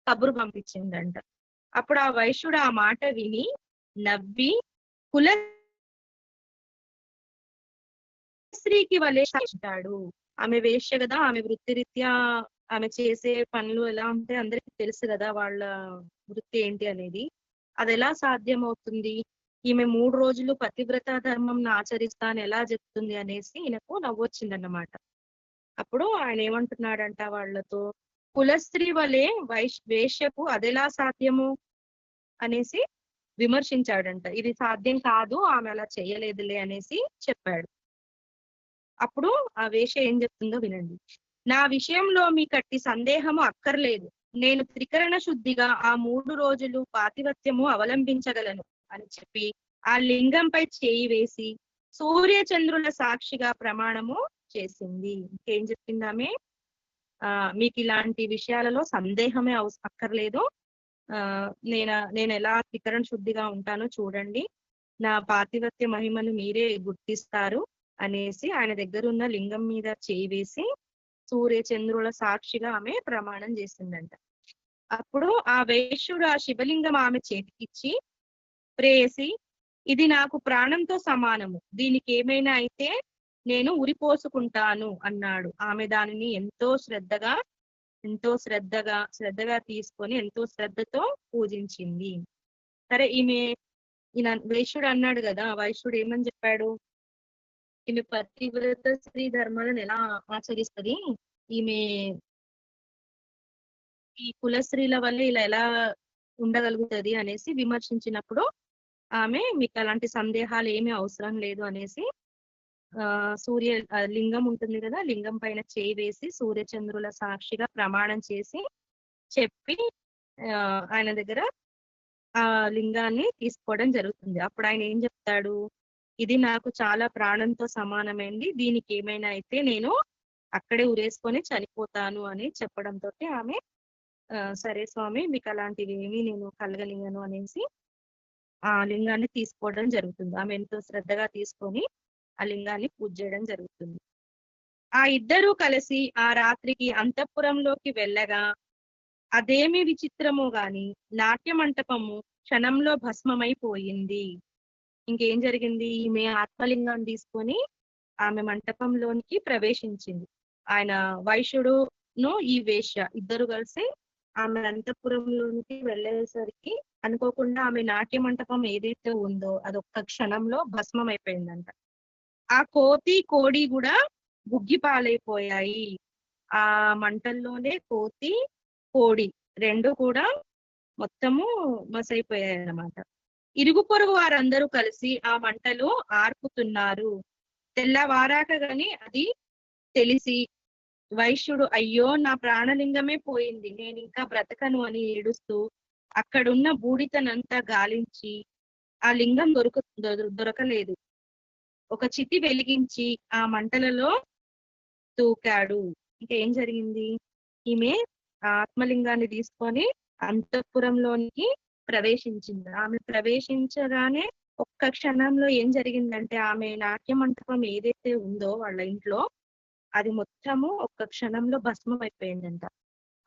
కబురు పంపించిందంట. అప్పుడు ఆ వైశ్యుడు ఆ మాట విని నవ్వి కుల స్త్రీకి వలె శాసించాడు. ఆమె వేశ్య కదా, ఆమె వృత్తిరీత్యా ఆమె చేసే పనులు ఎలా ఉంటాయి అందరికి తెలుసు కదా, వాళ్ళ వృత్తి ఏంటి అనేది. అది ఎలా సాధ్యమవుతుంది, ఈమె 3 రోజులు పతివ్రత ధర్మం ఆచరిస్తాను ఎలా చెప్తుంది అనేసి ఈయనకు నవ్వొచ్చిందన్నమాట. అప్పుడు ఆయన ఏమంటున్నాడంట వాళ్ళతో, కులస్త్రీ వలె వేశ్యకు అదెలా సాధ్యము అనేసి విమర్శించాడంట. ఇది సాధ్యం కాదు, ఆమె అలా చేయలేదులే అనేసి చెప్పాడు. అప్పుడు ఆ వేశ్య ఏం చెప్తుందో వినండి. నా విషయంలో మీకట్టి సందేహము అక్కర్లేదు. నేను త్రికరణ శుద్ధిగా ఆ 3 రోజులు పాతివత్యము అవలంబించగలను అని చెప్పి ఆ లింగంపై చేయి వేసి సూర్య చంద్రుల సాక్షిగా ప్రమాణము చేసింది. ఇంకేం చెప్పింది ఆమె, మీకు ఇలాంటి విషయాలలో సందేహమే అక్కర్లేదు. నేను ఎలా త్రికరణ శుద్ధిగా ఉంటానో చూడండి, నా పాతివత్య మహిమను మీరే గుర్తిస్తారు అనేసి ఆయన దగ్గర ఉన్న లింగం మీద చేయి వేసి సూర్య చంద్రుల సాక్షిగా ఆమె ప్రమాణం చేసిందంట. అప్పుడు ఆ వేశ్యుడు ఆ శివలింగం ఆమె చేతికిచ్చి, ప్రేయసి, ఇది నాకు ప్రాణంతో సమానము, దీనికి ఏమైనా అయితే నేను ఉరిపోసుకుంటాను అన్నాడు. ఆమె దానిని ఎంతో శ్రద్ధగా తీసుకొని ఎంతో శ్రద్ధతో పూజించింది. సరే, ఈయన వైశ్యుడు అన్నాడు కదా, వైశ్యుడు ఏమని చెప్పాడు, ఈమె పతివ్రత స్త్రీ ధర్మాలను ఎలా ఆచరిస్తుంది, ఈమె ఈ కుల స్త్రీల వల్ల ఇలా ఎలా ఉండగలుగుతుంది అనేసి విమర్శించినప్పుడు ఆమె, మీకు అలాంటి సందేహాలు ఏమీ అవసరం లేదు అనేసి లింగం ఉంటుంది కదా, లింగం పైన చేయి వేసి సూర్యచంద్రుల సాక్షిగా ప్రమాణం చేసి చెప్పి ఆయన దగ్గర ఆ లింగాన్ని తీసుకోవడం జరుగుతుంది. అప్పుడు ఆయన ఏం చెప్తాడు, ఇది నాకు చాలా ప్రాణంతో సమానమైంది, దీనికి ఏమైనా అయితే నేను అక్కడే ఉరేసుకొని చనిపోతాను అని చెప్పడంతో ఆమె సరే స్వామి, మీకు అలాంటివి ఏమీ నేను కలగలిగాను అనేసి ఆ లింగాన్ని తీసుకోవడం జరుగుతుంది. ఆమె ఎంతో శ్రద్ధగా తీసుకొని ఆ లింగాన్ని పూజ చేయడం జరుగుతుంది. ఆ ఇద్దరూ కలిసి ఆ రాత్రికి అంతఃపురంలోకి వెళ్ళగా అదేమి విచిత్రమో గాని నాట్య మంటపము క్షణంలో భస్మమైపోయింది. ఇంకేం జరిగింది, ఈమె ఆత్మలింగాన్ని తీసుకొని ఆమె మంటపంలోనికి ప్రవేశించింది. ఆయన వైశ్యుడును ఈ వేశ్య ఇద్దరు కలిసి ఆమె అంతఃపురంలోనికి వెళ్ళేసరికి అనుకోకుండా ఆమె నాట్య మంటపం ఏదైతే ఉందో అది ఒక్క క్షణంలో భస్మం అయిపోయిందంట. ఆ కోడి కూడా బుగ్గి పాలైపోయాయి. ఆ మంటల్లోనే కోడి రెండు కూడా మొత్తము మసైపోయాయి అన్నమాట. ఇరుగు పొరుగు వారందరూ కలిసి ఆ మంటలు ఆర్పుతున్నారు. తెల్లవారాక గాని అది తెలిసి వైశ్యుడు, అయ్యో నా ప్రాణలింగమే పోయింది, నేను ఇంకా బ్రతకను అని ఏడుస్తూ అక్కడున్న బూడిదనంతా గాలించి ఆ లింగం దొరకలేదు. ఒక చితి వెలిగించి ఆ మంటలలో తూకాడు. ఇంకేం జరిగింది, ఈమె ఆత్మలింగాన్ని తీసుకొని అంతఃపురంలోనికి ప్రవేశించింది. ఆమె ప్రవేశించగానే ఒక్క క్షణంలో ఏం జరిగిందంటే, ఆమె నాట్య మంటపం ఏదైతే ఉందో వాళ్ళ ఇంట్లో అది మొత్తము ఒక్క క్షణంలో భస్మం అయిపోయిందంట.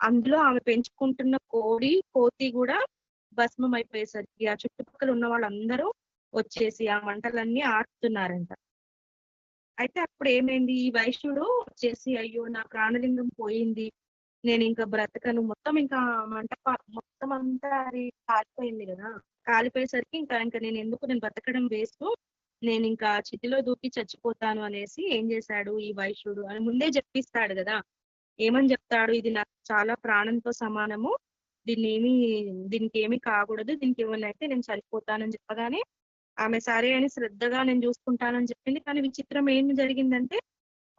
అందులో ఆమె పెంచుకుంటున్న కోతి కూడా భస్మం అయిపోయేసరికి ఆ చుట్టుపక్కల ఉన్న వాళ్ళందరూ వచ్చేసి ఆ మంటలన్నీ ఆర్పుతున్నారంట. అయితే అప్పుడు ఏమైంది, ఈ వైశ్యుడు వచ్చేసి అయ్యో నా ప్రాణలింగం పోయింది, నేను ఇంకా బ్రతకను, మొత్తం ఇంకా మొత్తం అంతా అది కాలిపోయింది కదా. కాలిపోయేసరికి ఇంకా నేను బ్రతకడం వేస్ట్, నేను ఇంకా చితిలో దూకి చచ్చిపోతాను అనేసి ఏం చేశాడు ఈ వైశ్యుడు అని ముందే చెప్పిస్తాడు కదా. ఏమని చెప్తాడు, ఇది నాకు చాలా ప్రాణంతో సమానము, దీనికి ఏమీ కాకూడదు, దీనికి ఏమైనా అయితే నేను చనిపోతానని చెప్పగానే ఆమె సరే అని శ్రద్ధగా నేను చూసుకుంటానని చెప్పింది. కానీ విచిత్రం ఏం జరిగిందంటే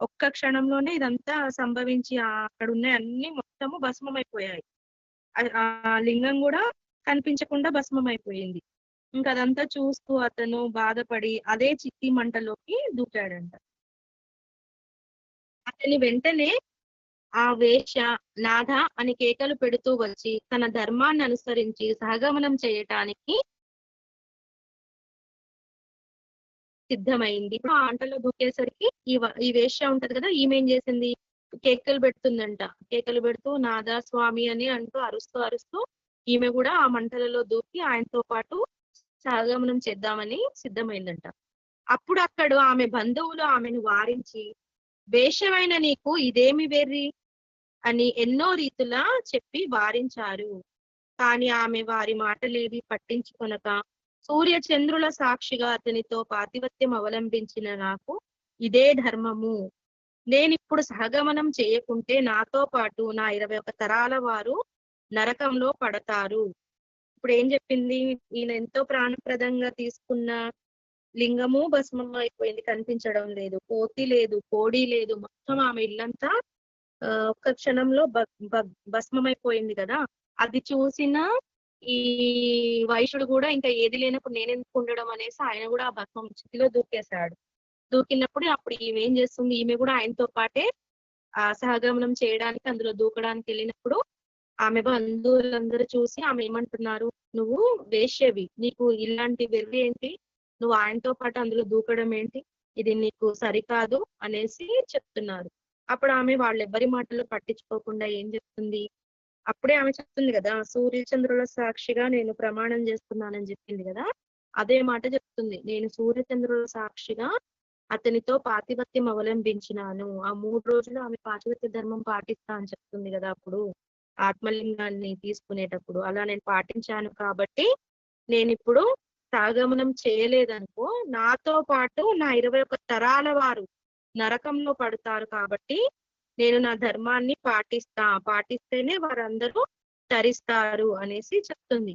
ఒక్క క్షణంలోనే ఇదంతా సంభవించి అక్కడ ఉన్న అన్ని మొత్తము భస్మం అయిపోయాయి. ఆ లింగం కూడా కనిపించకుండా భస్మం అయిపోయింది. ఇంకా అదంతా చూస్తూ అతను బాధపడి అదే చిత్తి మంటలోకి దూకాడంట. అతని వెంటనే ఆ వేశ్య నాథ అని కేకలు పెడుతూ వచ్చి తన ధర్మాన్ని అనుసరించి సహగమనం చేయటానికి సిద్ధమైంది. ఇప్పుడు ఆ మంటలో దూకేసరికి ఈ వేశ్య ఉంటది కదా, ఈమె ఏం చేసింది, కేకలు పెడుతుందంట. కేకలు పెడుతూ నాదా స్వామి అని అంటూ అరుస్తూ అరుస్తూ ఈమె కూడా ఆ మంటలలో దూకి ఆయనతో పాటు సహగమనం చేద్దామని సిద్ధమైందంట. అప్పుడు అక్కడ ఆమె బంధువులు ఆమెను వారించి వేశ్యమైన నీకు ఇదేమి వెర్రి అని ఎన్నో రీతులా చెప్పి వారించారు. కాని ఆమె వారి మాటలేవి పట్టించుకొనక సూర్య చంద్రుల సాక్షిగా అతనితో పాతివత్యం అవలంబించిన నాకు ఇదే ధర్మము, నేనిప్పుడు సహగమనం చేయకుంటే నాతో పాటు నా 21 తరాల వారు నరకంలో పడతారు. ఇప్పుడు ఏం చెప్పింది, ఈయన ఎంతో ప్రాణప్రదంగా తీసుకున్న లింగము భస్మం అయిపోయింది, కనిపించడం లేదు, కోతి లేదు, కోడి లేదు, మొత్తం ఆమె ఇల్లంతా ఒక్క క్షణంలో భస్మమైపోయింది కదా. అది చూసిన ఈ వైశ్యుడు కూడా ఇంకా ఏది లేనప్పుడు నేనెందుకు ఉండడం అనేసి ఆయన కూడా ఆ భస్మం చితిలో దూకేశాడు. దూకినప్పుడు అప్పుడు ఈమె ఏం చేస్తుంది, ఈమె కూడా ఆయనతో పాటే సహగమనం చేయడానికి అందులో దూకడానికి వెళ్ళినప్పుడు ఆమె బంధువులందరూ చూసి ఆమె ఏమంటున్నారు, నువ్వు వేశ్యవి, నీకు ఇలాంటి వెర్రి ఏంటి, నువ్వు ఆయనతో పాటు అందులో దూకడం ఏంటి, ఇది నీకు సరికాదు అనేసి చెప్తున్నారు. అప్పుడు ఆమె వాళ్ళెవ్వరి మాటలు పట్టించుకోకుండా ఏం చెప్తుంది, అప్పుడే ఆమె చెప్తుంది కదా, సూర్యచంద్రుల సాక్షిగా నేను ప్రమాణం చేస్తున్నానని చెప్పింది కదా, అదే మాట చెప్తుంది, నేను సూర్యచంద్రుల సాక్షిగా అతనితో పాతివత్యం అవలంబించినాను. ఆ 3 రోజులు ఆమె పాతివత్య ధర్మం పాటిస్తా అని చెప్తుంది కదా అప్పుడు ఆత్మలింగాన్ని తీసుకునేటప్పుడు, అలా నేను పాటించాను కాబట్టి నేనిప్పుడు సాగమనం చేయలేదనుకో నాతో పాటు నా 21 తరాల వారు నరకంలో పడతారు, కాబట్టి నేను నా ధర్మాన్ని పాటిస్తేనే వారందరూ తరిస్తారు అనేసి చెప్తుంది.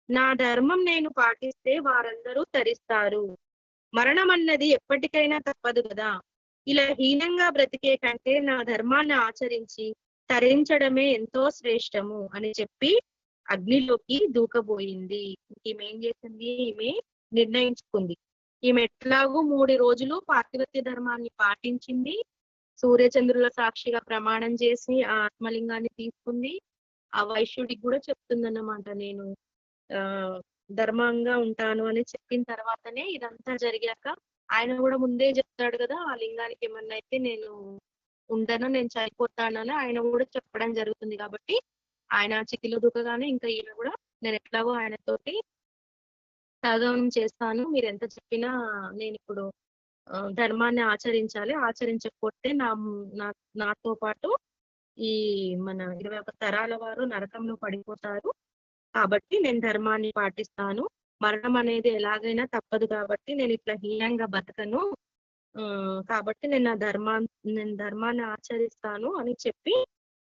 నా ధర్మం నేను పాటిస్తే వారందరూ తరిస్తారు, మరణం అన్నది ఎప్పటికైనా తప్పదు కదా, ఇలా హీనంగా బ్రతికే కంటే నా ధర్మాన్ని ఆచరించి తరించడమే ఎంతో శ్రేష్టము అని చెప్పి అగ్నిలోకి దూకబోయింది. ఈమె ఏం చేసింది, ఈమె నిర్ణయించుకుంది, ఈమె ఎట్లాగూ 3 రోజులు పాతివత్య ధర్మాన్ని పాటించింది, సూర్యచంద్రుల సాక్షిగా ప్రమాణం చేసి ఆ ఆత్మలింగాన్ని తీసుకుంది. ఆ వైశ్యుడికి కూడా చెప్తుందన్నమాట, నేను ఆ ధర్మంగా ఉంటాను అని చెప్పిన తర్వాతనే ఇదంతా జరిగాక ఆయన కూడా ముందే చెప్తాడు కదా, ఆ లింగానికి ఏమన్నా అయితే నేను ఉండను, నేను చనిపోతానని ఆయన కూడా చెప్పడం జరుగుతుంది. కాబట్టి ఆయన చితిలో దూకగానే ఇంకా ఈయన కూడా నేను ఎట్లాగో ఆయనతోటి సహగమనం చేస్తాను, మీరు ఎంత చెప్పినా నేను ఇప్పుడు ధర్మాన్ని ఆచరించకపోతే నాతో పాటు ఈ మన 21 తరాల వారు నరకంలో పడిపోతారు, కాబట్టి నేను ధర్మాన్ని పాటిస్తాను, మరణం అనేది ఎలాగైనా తప్పదు కాబట్టి నేను ఇట్లా హీనంగా బతకను, కాబట్టి నేను ధర్మాన్ని ఆచరిస్తాను అని చెప్పి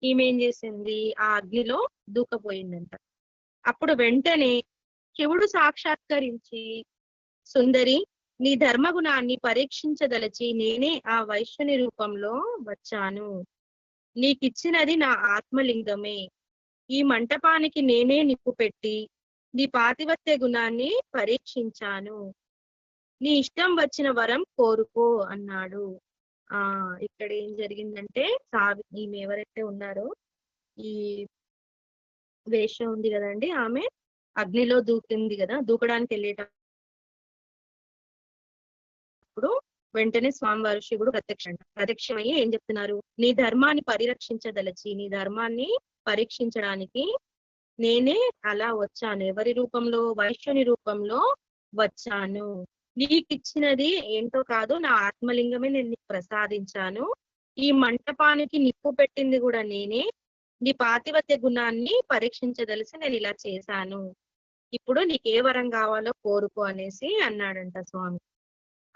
ఈమె ఏం చేసింది, ఆ అగ్నిలో దూకపోయిందంట. అప్పుడు వెంటనే శివుడు సాక్షాత్కరించి, సుందరి నీ ధర్మగుణాన్ని పరీక్షించదలచి నేనే ఆ వైశ్యుని రూపంలో వచ్చాను, నీకిచ్చినది నా ఆత్మలింగమే, ఈ మంటపానికి నేనే నిప్పు పెట్టి నీ పాతివత్య గుణాన్ని పరీక్షించాను, నీ ఇష్టం వచ్చిన వరం కోరుకో అన్నాడు. ఇక్కడ ఏం జరిగిందంటే ఈమె ఎవరైతే ఉన్నారో ఈ వేశ్య ఉంది కదండి, ఆమె అగ్నిలో దూకింది కదా, దూకడానికి వెళ్ళేటప్పుడు వెంటనే స్వామివారు శివుడు ప్రత్యక్షమయ్యి ఏం చెప్తున్నారు, నీ ధర్మాన్ని పరిరక్షించదలచి నీ ధర్మాన్ని పరీక్షించడానికి నేనే అలా వచ్చాను. ఎవరి రూపంలో? వైశ్యుని రూపంలో వచ్చాను. నీకిచ్చినది ఏంటో కాదు, నా ఆత్మలింగమే నేను నీకు ప్రసాదించాను. ఈ మంటపానికి నిప్పు పెట్టింది కూడా నేనే. నీ పాతివత్య గుణాన్ని పరీక్షించదలిసి నేను ఇలా చేశాను. ఇప్పుడు నీకు ఏ వరం కావాలో కోరుకో అనేసి అన్నాడంట స్వామి.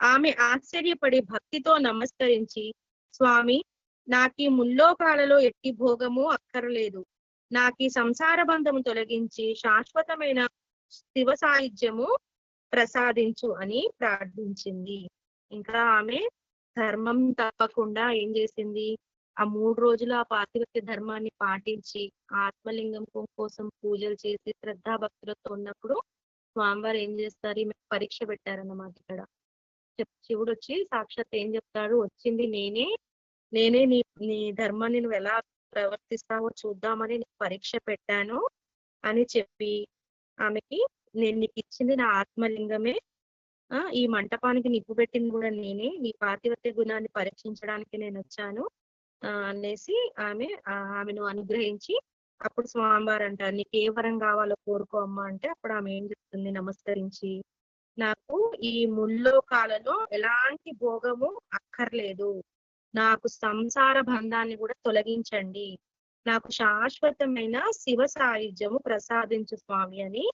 ఆమె ఆశ్చర్యపడి భక్తితో నమస్కరించి, స్వామి, నాకీ ముల్లోకాలలో ఎట్టి భోగము అక్కర్లేదు. నాకీ సంసార బంధము తొలగించి శాశ్వతమైన శివ సాయుధ్యము ప్రసాదించు అని ప్రార్థించింది. ఇంకా ఆమె ధర్మం తప్పకుండా ఏం చేసింది, ఆ 3 రోజులు ఆ పాతివ్రత్య ధర్మాన్ని పాటించి ఆత్మలింగం కోసం పూజలు చేసి శ్రద్ధాభక్తులతో ఉన్నప్పుడు స్వామివారు ఏం చేస్తారు, ఈమె పరీక్ష పెట్టారన్నమాట. ఇక్కడ శివుడు వచ్చి సాక్షాత్ ఏం చెప్తాడు, వచ్చింది నేనే నీ నీ ధర్మాన్ని నువ్వు ఎలా ప్రవర్తిస్తావో చూద్దామని నీకు పరీక్ష పెట్టాను అని చెప్పి ఆమెకి, నేను నీకు ఇచ్చింది నా ఆత్మలింగమే, ఈ మంటపానికి నిప్పు పెట్టింది కూడా నేనే, నీ పాతివత్య గుణాన్ని పరీక్షించడానికి నేను వచ్చాను అనేసి ఆమెను అనుగ్రహించి, అప్పుడు స్వామివారు అంటారు, నీకు ఏ వరం కావాలో కోరుకో అమ్మా అంటే, అప్పుడు ఆమె ఏం చెప్తుంది నమస్కరించి, నాకు ఈ ముల్లోకాలలో ఎలాంటి భోగము అక్కర్లేదు, నాకు సంసార బంధాన్ని కూడా తొలగించండి, నాకు శాశ్వతమైన శివ సాయుధ్యము ప్రసాదించు స్వామి అని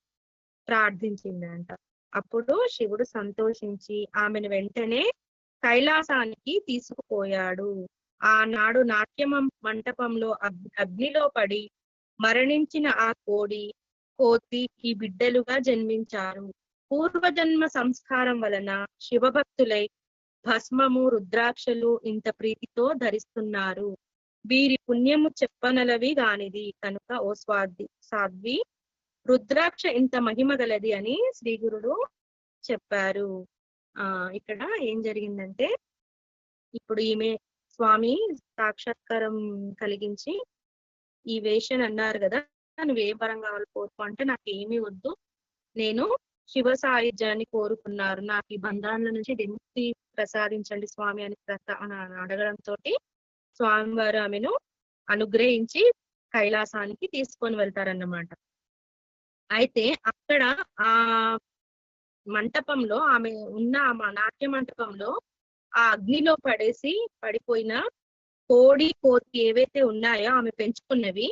ప్రార్థించిందంట. అప్పుడు శివుడు సంతోషించి ఆమెను వెంటనే కైలాసానికి తీసుకుపోయాడు. ఆనాడు నాట్య మంటపంలో అగ్నిలో పడి మరణించిన ఆ కోతి ఈ బిడ్డలుగా జన్మించారు. పూర్వజన్మ సంస్కారం వలన శివభక్తులై భస్మము రుద్రాక్షలు ఇంత ప్రీతితో ధరిస్తున్నారు. వీరి పుణ్యము చెప్పనలవి గానిది కనుక ఓ సాధ్వి, రుద్రాక్ష ఇంత మహిమ గలది అని శ్రీ గురుడు చెప్పారు. ఇక్కడ ఏం జరిగిందంటే, ఇప్పుడు ఈమె స్వామి సాక్షాత్కారం కలిగించి ఈ వేషన్ అన్నారు కదా, నువ్వు ఏ వరం కావాలి కోరుకో అంటే, నాకు ఏమీ వద్దు, నేను శివ సాయుధ్యాన్ని కోరుకున్నారు, నాకు ఈ బంధాల నుంచి విముక్తి ప్రసాదించండి స్వామి అని అడగడంతో స్వామివారు ఆమెను అనుగ్రహించి కైలాసానికి తీసుకొని వెళ్తారన్నమాట. అయితే అక్కడ ఆ మంటపంలో ఆమె ఉన్న నాట్య మంటపంలో ఆ అగ్నిలో పడిపోయిన కోతి ఏవైతే ఉన్నాయో ఆమె పెంచుకున్నవి,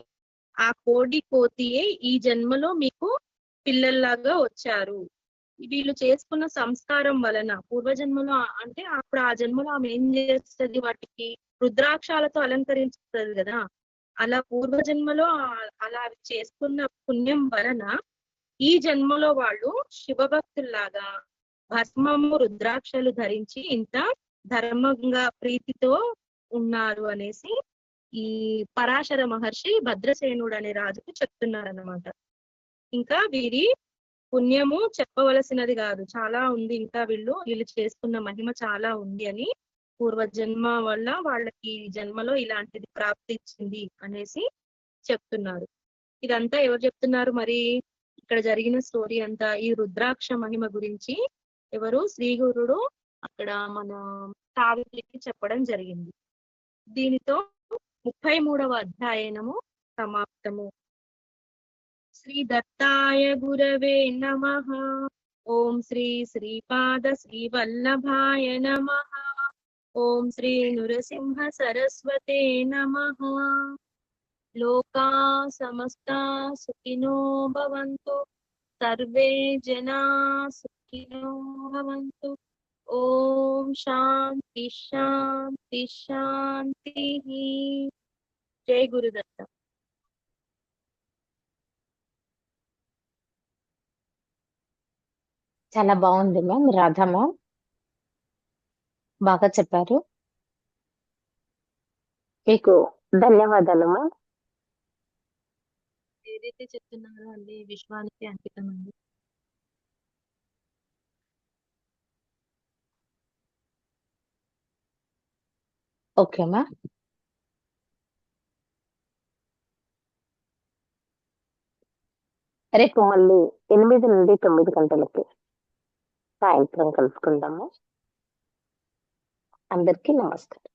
ఆ కోతియే ఈ జన్మలో మీకు పిల్లల్లాగా వచ్చారు. వీళ్ళు చేసుకున్న సంస్కారం వలన పూర్వజన్మలో, అంటే అప్పుడు ఆ జన్మలో ఆమె ఏం చేస్తుంది, వాటికి రుద్రాక్షాలతో అలంకరించుతుంది కదా, అలా పూర్వజన్మలో అలా చేసుకున్న పుణ్యం వలన ఈ జన్మలో వాళ్ళు శివభక్తుల్లాగా భస్మము రుద్రాక్షలు ధరించి ఇంత ధర్మంగా ప్రీతితో ఉన్నారు అనేసి ఈ పరాశర మహర్షి భద్రసేనుడు అనే రాజుకు చెప్తున్నారన్నమాట. ఇంకా వీరి పుణ్యము చెప్పవలసినది కాదు, చాలా ఉంది, ఇంకా వీళ్ళు చేసుకున్న మహిమ చాలా ఉంది అని, పూర్వజన్మ వల్ల వాళ్ళకి జన్మలో ఇలాంటిది ప్రాప్తి ఇచ్చింది అనేసి చెప్తున్నారు. ఇదంతా ఎవరు చెప్తున్నారు మరి? ఇక్కడ జరిగిన స్టోరీ అంతా ఈ రుద్రాక్ష మహిమ గురించి ఎవరు? శ్రీ గురుడు అక్కడ మన సావిత్రికి చెప్పడం జరిగింది. దీనితో 33వ అధ్యాయనము సమాప్తము. శ్రీ దత్తాయ గురవే నమః. ఓం శ్రీ శ్రీపాద శ్రీవల్లభాయ నమః. ఓం శ్రీ నృసింహ సరస్వతే నమః. లోకా సమస్తా సుఖినో భవంతు, సర్వే జనా సుఖినో భవంతు. ఓం శాంతి శాంతి శాంతి. జై గురుదత్త. చాలా బాగుంది మ్యామ్. రాధా మ్యామ్ బాగా చెప్పారు, మీకు ధన్యవాదాలు మ్యామ్. ఏదైతే చెప్తున్నారో అండి విశ్వానికి అంకితం అండి. Okay ma'am. రేపు మళ్ళీ 8 నుండి 9 గంటలకి సాయంత్రం కలుసుకుందాము. అందరికీ నమస్కారం.